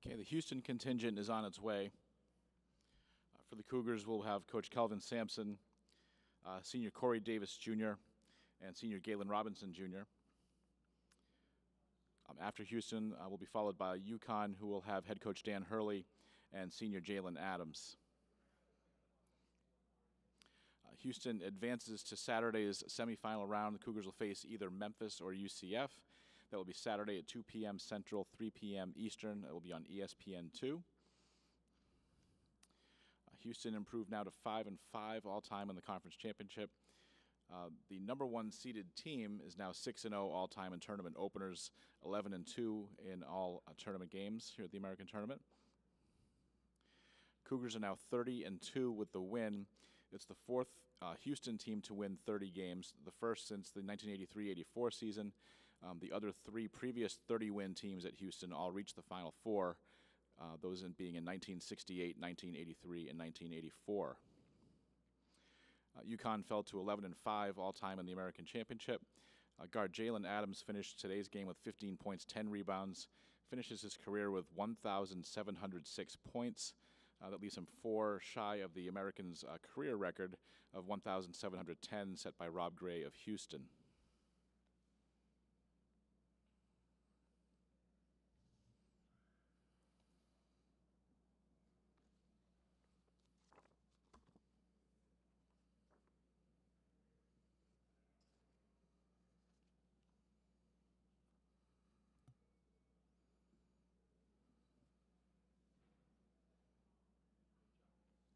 Okay, the Houston contingent is on its way. For the Cougars, we'll have Coach Kelvin Sampson, Senior Corey Davis Jr., and Senior Galen Robinson Jr. After Houston, will be followed by UConn, who will have head coach Dan Hurley and Senior Jalen Adams. Houston advances to Saturday's semifinal round. The Cougars will face either Memphis or UCF. That will be Saturday at 2 p.m. Central, 3 p.m. Eastern. That will be on ESPN2. Houston improved now to 5-5 all-time in the conference championship. The number one seeded team is now 6-0 all-time in tournament openers, 11-2 in all tournament games here at the American Tournament. Cougars are now 30-2 with the win. It's the fourth Houston team to win 30 games, the first since the 1983-84 season. The other three previous 30-win teams at Houston all reached the Final Four, those being in 1968, 1983, and 1984. UConn fell to 11-5 all-time in the American Championship. Guard Jalen Adams finished today's game with 15 points, 10 rebounds, finishes his career with 1,706 points. That leaves him 4 shy of the Americans' career record of 1,710 set by Rob Gray of Houston.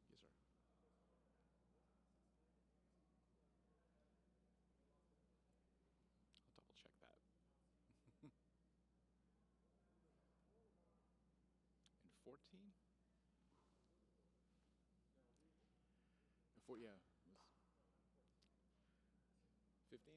Yes, sir. I'll double check that. And 14? Yeah. 15?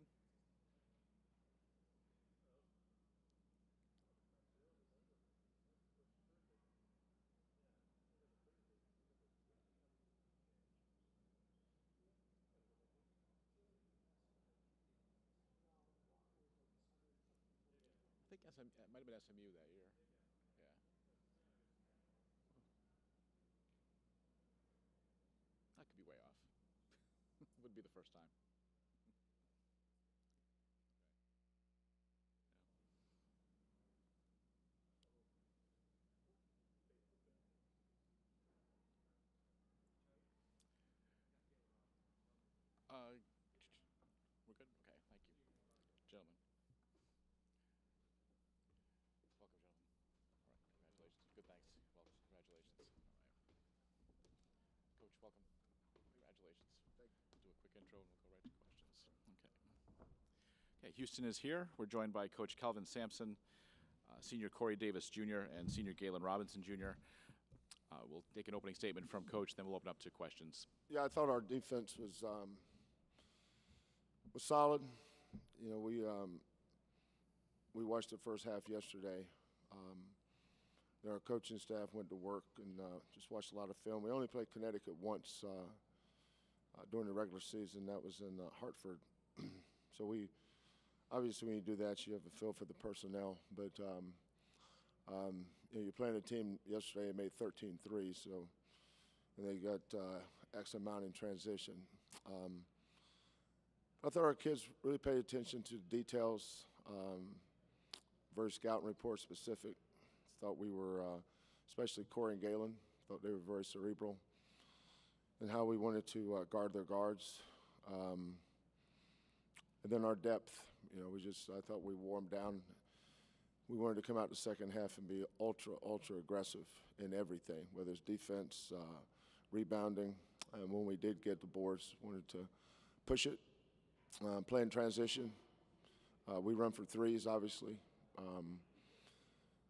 I think it might have been SMU that year. Yeah. That could be way off. Wouldn't be the first time. We're good? Okay, thank you. Gentlemen. Welcome, gentlemen. All right, congratulations. Good, thanks. Welcome, congratulations. All right. Coach, welcome. Congratulations. Thank you. Do a quick intro and we'll go right to questions. Okay, Houston is here. We're joined by Coach Kelvin Sampson, Senior Corey Davis Jr., and Senior Galen Robinson Jr. We'll take an opening statement from Coach, then we'll open up to questions. Yeah, I thought our defense was solid. You know, we watched the first half yesterday. Our coaching staff went to work and just watched a lot of film. We only played Connecticut once during the regular season. That was in Hartford. So obviously when you do that, you have a feel for the personnel. But you know, you're playing a team yesterday that made 13 threes, so and they got X amount in transition. I thought our kids really paid attention to the details, very scout report specific. Thought we were, especially Corey and Galen, thought they were very cerebral and how we wanted to guard their guards. And then our depth, you know, I thought we wore them down. We wanted to come out the second half and be ultra aggressive in everything, whether it's defense, rebounding. And when we did get the boards, wanted to push it, play in transition. We run for threes, obviously.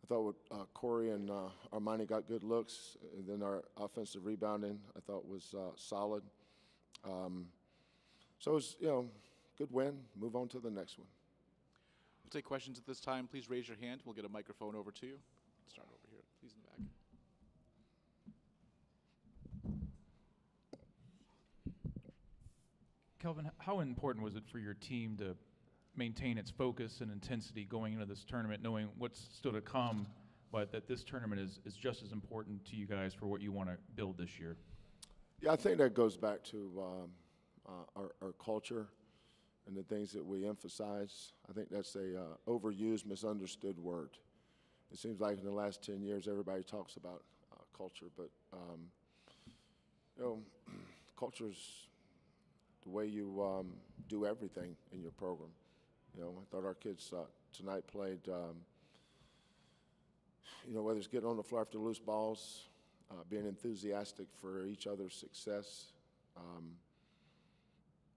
I thought Corey and Armani got good looks, and then our offensive rebounding I thought was solid. So it was, you know, good win. Move on to the next one. We'll take questions at this time. Please raise your hand. We'll get a microphone over to you. Start over here, please, in the back. Kelvin, how important was it for your team to maintain its focus and intensity going into this tournament, knowing what's still to come but that this tournament is just as important to you guys for what you want to build this year. Yeah, I think that goes back to our culture and the things that we emphasize. I think that's a overused, misunderstood word. It seems like in the last 10 years, everybody talks about culture, but you know, culture's the way you do everything in your program. You know, I thought our kids tonight played, you know, whether it's getting on the floor after loose balls, being enthusiastic for each other's success,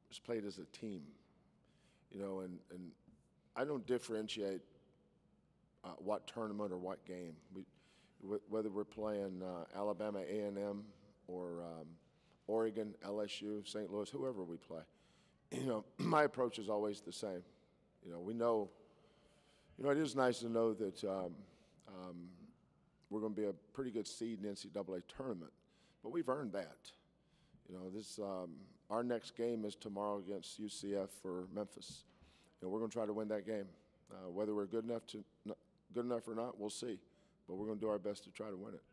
just played as a team. You know, and I don't differentiate what tournament or what game. Whether we're playing Alabama A&M or Oregon, LSU, St. Louis, whoever we play, you know, my approach is always the same. You know, we know, you know, it is nice to know that we're going to be a pretty good seed in the NCAA tournament, but we've earned that. You know, this our next game is tomorrow against UCF or Memphis. You know, we're going to try to win that game. Whether we're good enough or not, we'll see. But we're going to do our best to try to win it.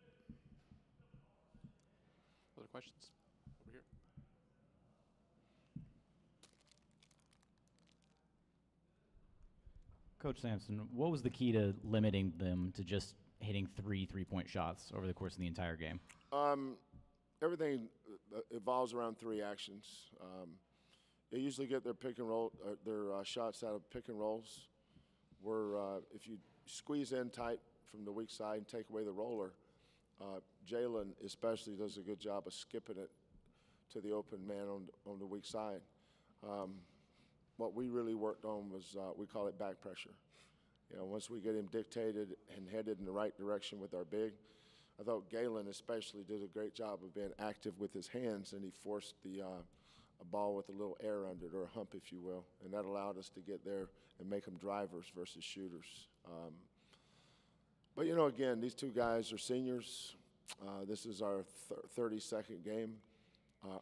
Other questions? Over here. Coach Sampson, what was the key to limiting them to just hitting 3 3-point shots over the course of the entire game? Everything evolves around 3 actions. They usually get their pick and roll, their shots out of pick and rolls, where if you squeeze in tight from the weak side and take away the roller, Jalen especially does a good job of skipping it to the open man on the weak side. What we really worked on was, we call it back pressure. You know, once we get him dictated and headed in the right direction with our big, I thought Galen especially did a great job of being active with his hands, and he forced a ball with a little air under it, or a hump, if you will, and that allowed us to get there and make them drivers versus shooters. But, you know, again, these 2 guys are seniors. This is our 32nd game.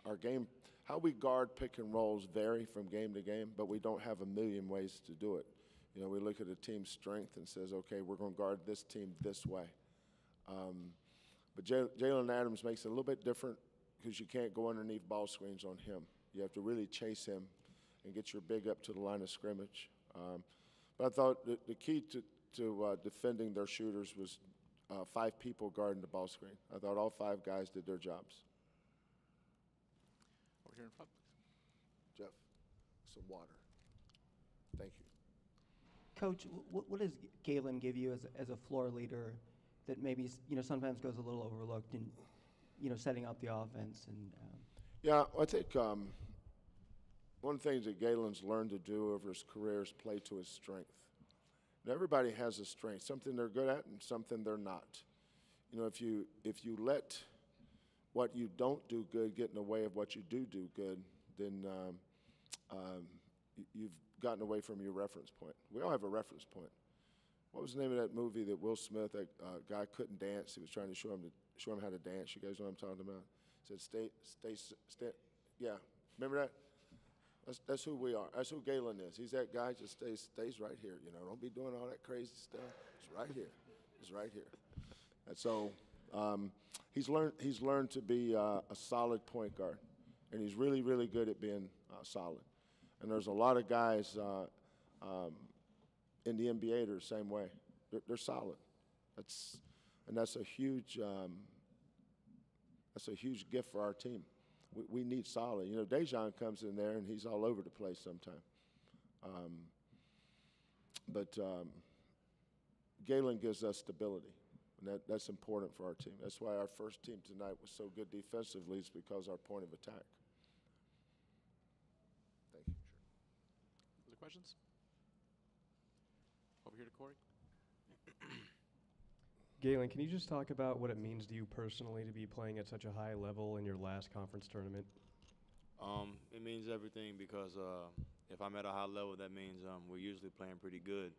Our game, how we guard pick and rolls vary from game to game, but we don't have a million ways to do it. You know, we look at a team's strength and says, okay, we're going to guard this team this way. But Jalen Adams makes it a little bit different because you can't go underneath ball screens on him. You have to really chase him and get your big up to the line of scrimmage. But I thought the key to defending their shooters was 5 people guarding the ball screen. I thought all 5 guys did their jobs. Over here in front, please. Jeff, some water. Thank you. Coach, what does Galen give you as a floor leader that maybe, you know, sometimes goes a little overlooked in, you know, setting up the offense? And Yeah, I think one of the things that Galen's learned to do over his career is play to his strength. And everybody has a strength, something they're good at and something they're not. You know, if you let what you don't do good get in the way of what you do good, then you've gotten away from your reference point. We all have a reference point. What was the name of that movie that Will Smith, that guy couldn't dance? He was trying to show him how to dance. You guys know what I'm talking about? He said, stay. Yeah, remember that? That's who we are. That's who Galen is. He's that guy, just stays right here. You know, don't be doing all that crazy stuff. It's right here. It's right here. And so he's learned to be a solid point guard, and he's really, really good at being solid. And there's a lot of guys in the NBA that are the same way. They're solid. That's a huge gift for our team. We need solid. You know, Dejan comes in there and he's all over the place sometimes. But Galen gives us stability, and that's important for our team. That's why our first team tonight was so good defensively, is because our point of attack. Thank you. Sure. Other questions? Over here to Corey. Galen, can you just talk about what it means to you personally to be playing at such a high level in your last conference tournament? It means everything, because if I'm at a high level, that means we're usually playing pretty good,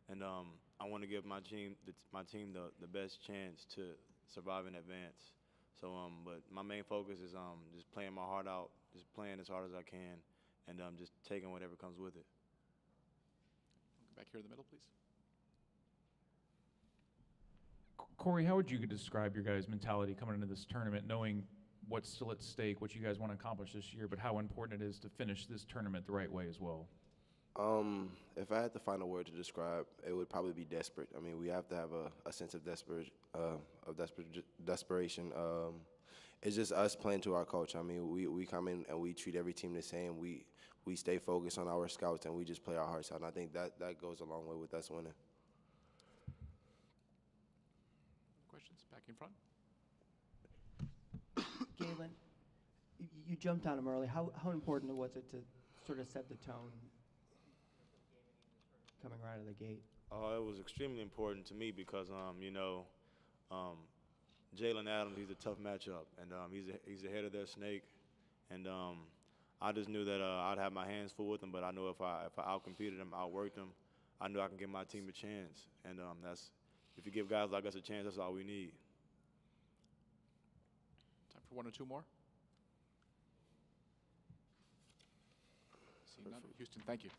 and I want to give my team the best chance to survive and advance. So, but my main focus is just playing my heart out, just playing as hard as I can, and just taking whatever comes with it. Back here in the middle, please. Corey, how would you describe your guys' mentality coming into this tournament, knowing what's still at stake, what you guys want to accomplish this year, but how important it is to finish this tournament the right way as well? If I had to find a word to describe, it would probably be desperate. I mean, we have to have a sense of desperation. It's just us playing to our coach. I mean, we come in and we treat every team the same. We stay focused on our scouts and we just play our hearts out. And I think that goes a long way with us winning. Questions back in front? Galen, you jumped on him early. How important was it to sort of set the tone coming right out of the gate? It was extremely important to me because, Jalen Adams, he's a tough matchup, and he's the head of their snake, and I just knew that I'd have my hands full with him, but I know if I outcompeted him, outworked him, I knew I can give my team a chance, and if you give guys like us a chance, that's all we need. Time for one or two more. Seeing none. Houston, thank you.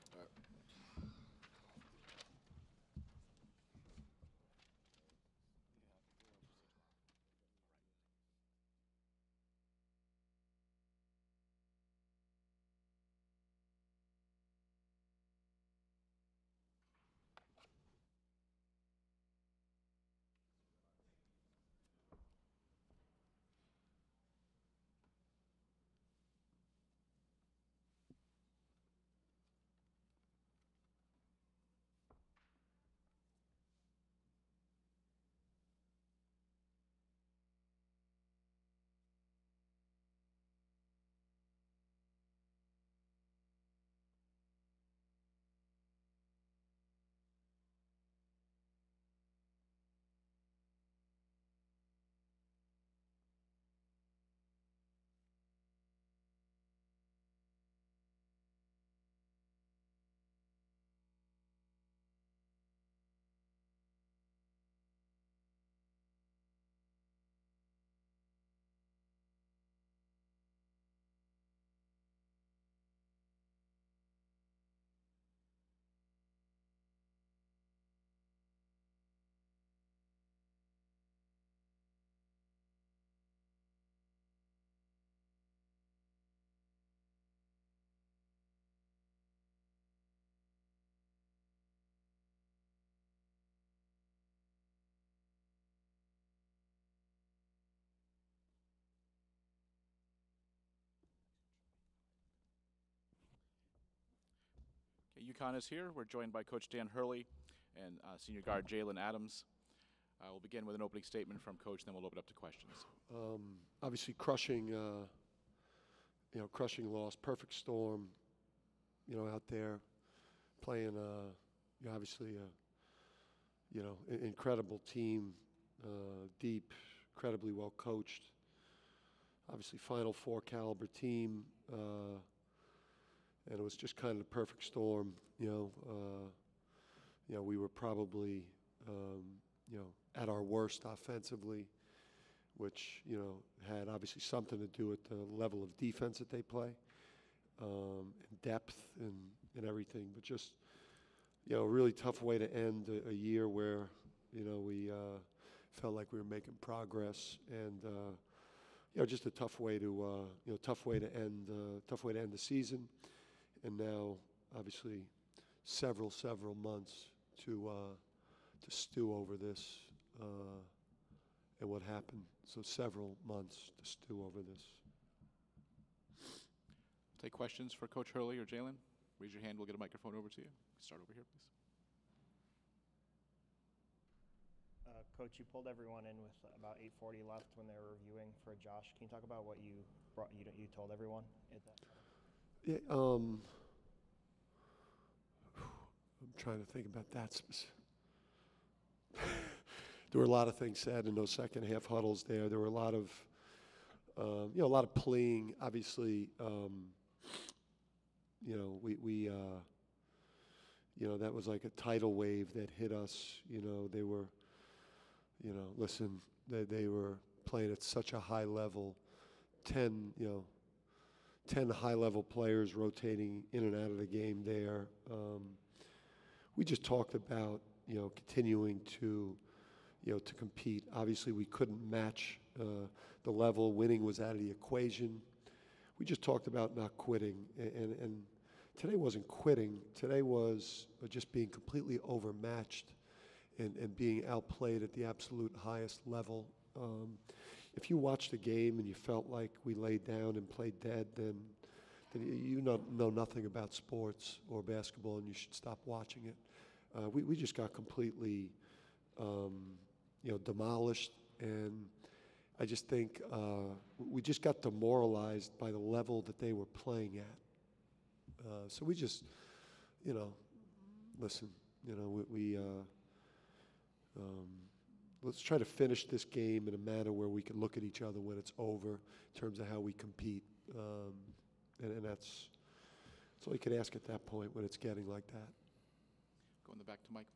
Okay, UConn is here. We're joined by Coach Dan Hurley and senior guard Jalen Adams. We'll begin with an opening statement from Coach, then we'll open up to questions. Obviously, crushing loss, perfect storm. Out there playing. Obviously, incredible team, deep, incredibly well coached. Obviously, Final Four caliber team. And it was just kind of the perfect storm, we were probably, at our worst offensively, which, had obviously something to do with the level of defense that they play, and depth and everything. But just, a really tough way to end a year where, we felt like we were making progress, and just a tough way to end the season. And now, obviously, several months to stew over this and what happened. So several months to stew over this. Take questions for Coach Hurley or Jalen. Raise your hand. We'll get a microphone over to you. Start over here, please. Coach, you pulled everyone in with about 8:40 left when they were reviewing for Josh. Can you talk about what you told everyone at that time? Yeah, I'm trying to think about that. There were a lot of things said in those second half huddles there. There were a lot of, pleading. Obviously, that was like a tidal wave that hit us. They were, listen, they were playing at such a high level. 10 high-level players rotating in and out of the game there. We just talked about, continuing to, to compete. Obviously, we couldn't match the level. Winning was out of the equation. We just talked about not quitting, and today wasn't quitting. Today was just being completely overmatched and being outplayed at the absolute highest level. If you watched the game and you felt like we laid down and played dead, then you know nothing about sports or basketball, and you should stop watching it. We just got completely, demolished, and I just think we just got demoralized by the level that they were playing at. So we just, listen, let's try to finish this game in a manner where we can look at each other when it's over in terms of how we compete. And that's all you can ask at that point when it's getting like that. Go in the back to Mike.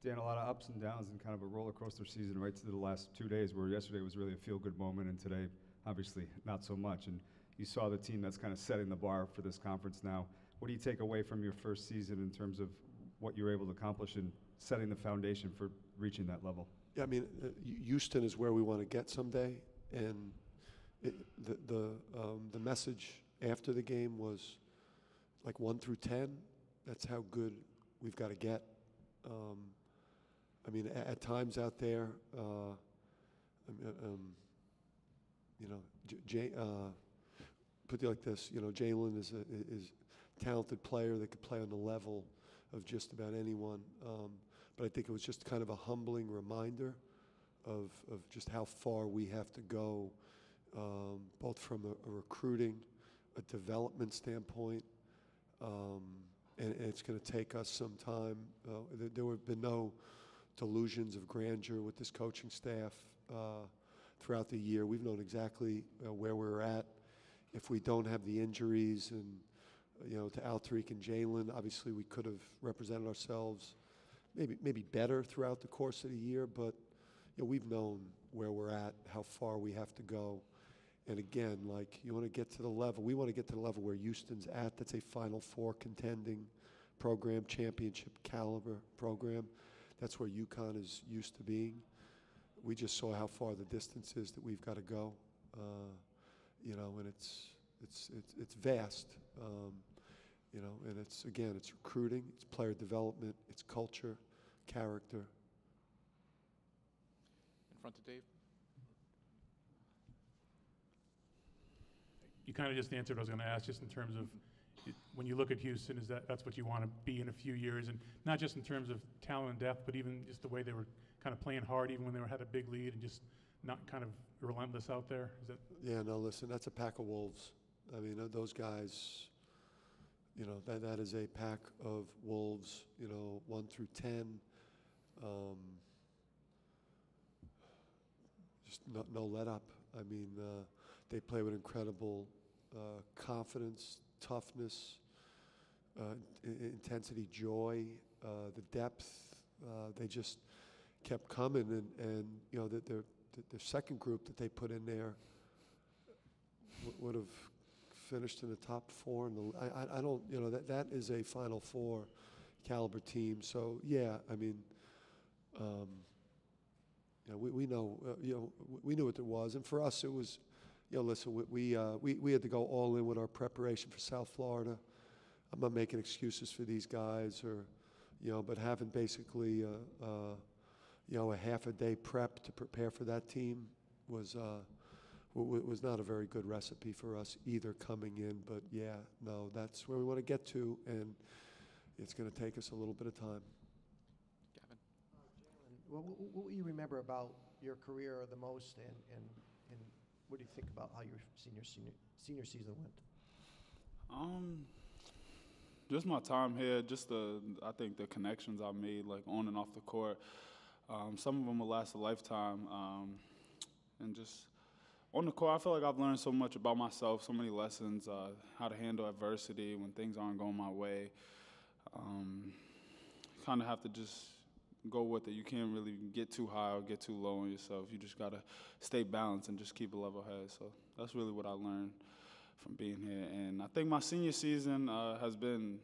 Dan, a lot of ups and downs and kind of a roller coaster season right to the last 2 days, where yesterday was really a feel-good moment and today, obviously, not so much. And you saw the team that's kind of setting the bar for this conference now. What do you take away from your first season in terms of what you were able to accomplish in setting the foundation for reaching that level? Yeah, I mean, Houston is where we want to get someday, and the message after the game was like 1 through 10. That's how good we've got to get. I mean, at times out there, put it like this, Jalen is a talented player that could play on the level of just about anyone. But I think it was just kind of a humbling reminder of just how far we have to go, both from a recruiting, a development standpoint, and it's going to take us some time. There have been no delusions of grandeur with this coaching staff throughout the year. We've known exactly where we're at. If we don't have the injuries and, to Alterique and Jalen, obviously we could have represented ourselves maybe better throughout the course of the year, but we've known where we're at, how far we have to go. And again, like, you want to get to the level, we want to get to the level where Houston's at. That's a Final Four contending program, championship caliber program. That's where UConn is used to being. We just saw how far the distance is that we've got to go, and it's vast, and it's recruiting, it's player development, it's culture, character. In front of Dave. You kind of just answered what I was going to ask, just in terms of when you look at Houston, that's what you want to be in a few years, and not just in terms of talent and depth, but even just the way they were kind of playing hard, even when they had a big lead, and just not kind of relentless out there. Is that? Yeah, no, listen, that's a pack of wolves. I mean, those guys, that is a pack of wolves, 1 through 10. Just no let up. I mean, they play with incredible confidence, toughness, intensity, joy, the depth. They just kept coming, and their second group that they put in there would have finished in the top 4. I don't, that is a Final Four caliber team. So yeah, I mean, we know, we knew what it was, and for us it was. Listen, we had to go all in with our preparation for South Florida. I'm not making excuses for these guys, but having basically, a half a day prep to prepare for that team was not a very good recipe for us either coming in. But yeah, no, that's where we want to get to, and it's going to take us a little bit of time. Gavin? What will you remember about your career the most, and what do you think about how your senior season went? Just my time here, I think the connections I made, like on and off the court. Some of them will last a lifetime, and just on the court, I feel like I've learned so much about myself, so many lessons, how to handle adversity when things aren't going my way. Kind of have to just go with it. You can't really get too high or get too low on yourself. You just got to stay balanced and just keep a level head. So that's really what I learned from being here. And I think my senior season has been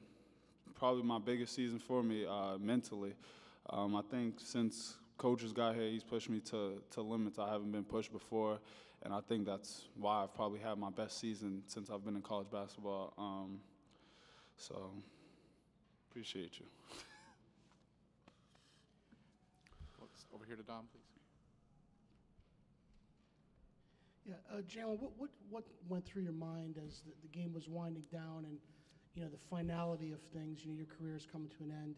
probably my biggest season for me mentally. I think since coaches got here, he's pushed me to limits I haven't been pushed before, and I think that's why I've probably had my best season since I've been in college basketball. So, appreciate you. Over here to Dom, please. Yeah, Jalen, what went through your mind as the game was winding down and, the finality of things? Your career is coming to an end.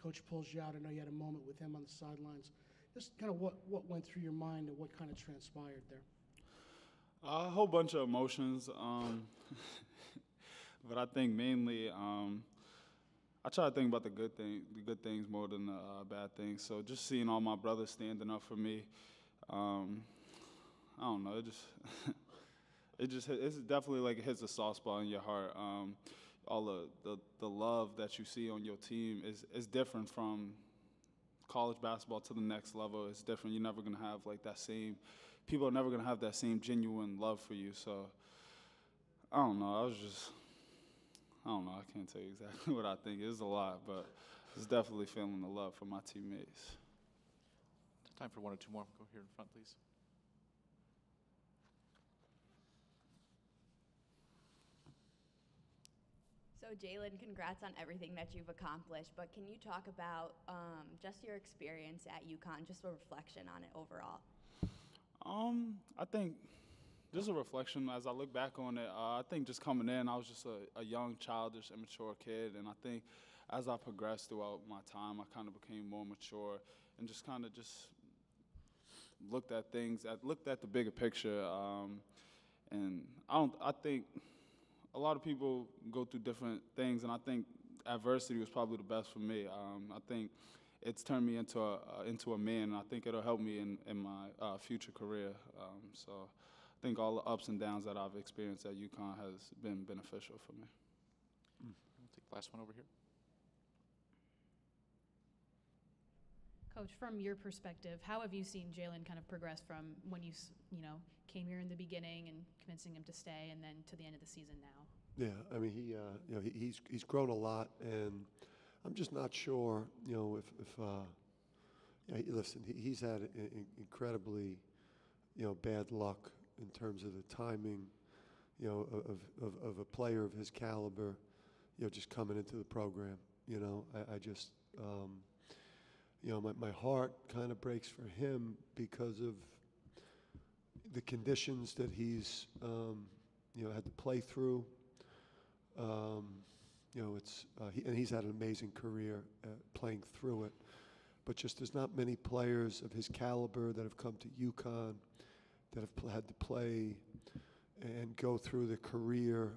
Coach pulls you out. I know you had a moment with him on the sidelines. Just kind of what went through your mind and what kind of transpired there? A whole bunch of emotions, but I think mainly I try to think about the good things more than the bad things. So just seeing all my brothers standing up for me, I don't know. It's definitely like it hits a soft spot in your heart. All the love that you see on your team is different from college basketball to the next level. It's different. You're never gonna have like that same. People are never gonna have that same genuine love for you. So I don't know. I don't know. I can't tell you exactly what I think. It's a lot, but it's definitely feeling the love for my teammates. Time for one or two more. Go here in front, please. So Jalen, congrats on everything that you've accomplished, but can you talk about just your experience at UConn, just a reflection on it overall? I think just a reflection as I look back on it. I think just coming in, I was just a young, childish, immature kid, and I think as I progressed throughout my time, I kind of became more mature and just kind of looked at things, looked at the bigger picture, and I think a lot of people go through different things, and I think adversity was probably the best for me. I think it's turned me into a man, and I think it'll help me in my future career. So I think all the ups and downs that I've experienced at UConn has been beneficial for me. We'll take the last one over here. Coach, from your perspective, how have you seen Jalen kind of progress from when you came here in the beginning and convincing him to stay, and then to the end of the season now? Yeah, I mean, he's grown a lot, and I'm just not sure, listen, he's had incredibly, bad luck in terms of the timing, of a player of his caliber, just coming into the program. I just, my heart kind of breaks for him because of the conditions that he's, had to play through. And he's had an amazing career playing through it. But just there's not many players of his caliber that have come to UConn that have had to play and go through the career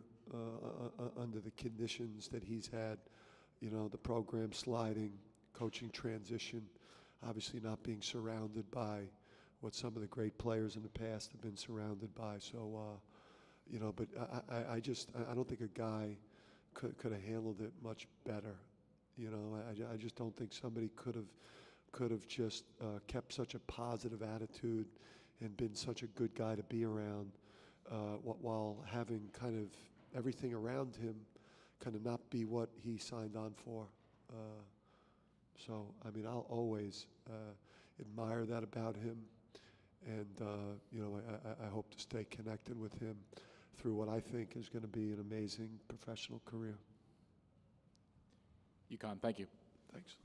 under the conditions that he's had. The program sliding, coaching transition, obviously not being surrounded by what some of the great players in the past have been surrounded by. So, but I don't think a guy could have handled it much better. I just don't think somebody could have just kept such a positive attitude and been such a good guy to be around while having kind of everything around him kind of not be what he signed on for. So, I mean, I'll always admire that about him. And, I hope to stay connected with him through what I think is going to be an amazing professional career. UConn, thank you. Thanks.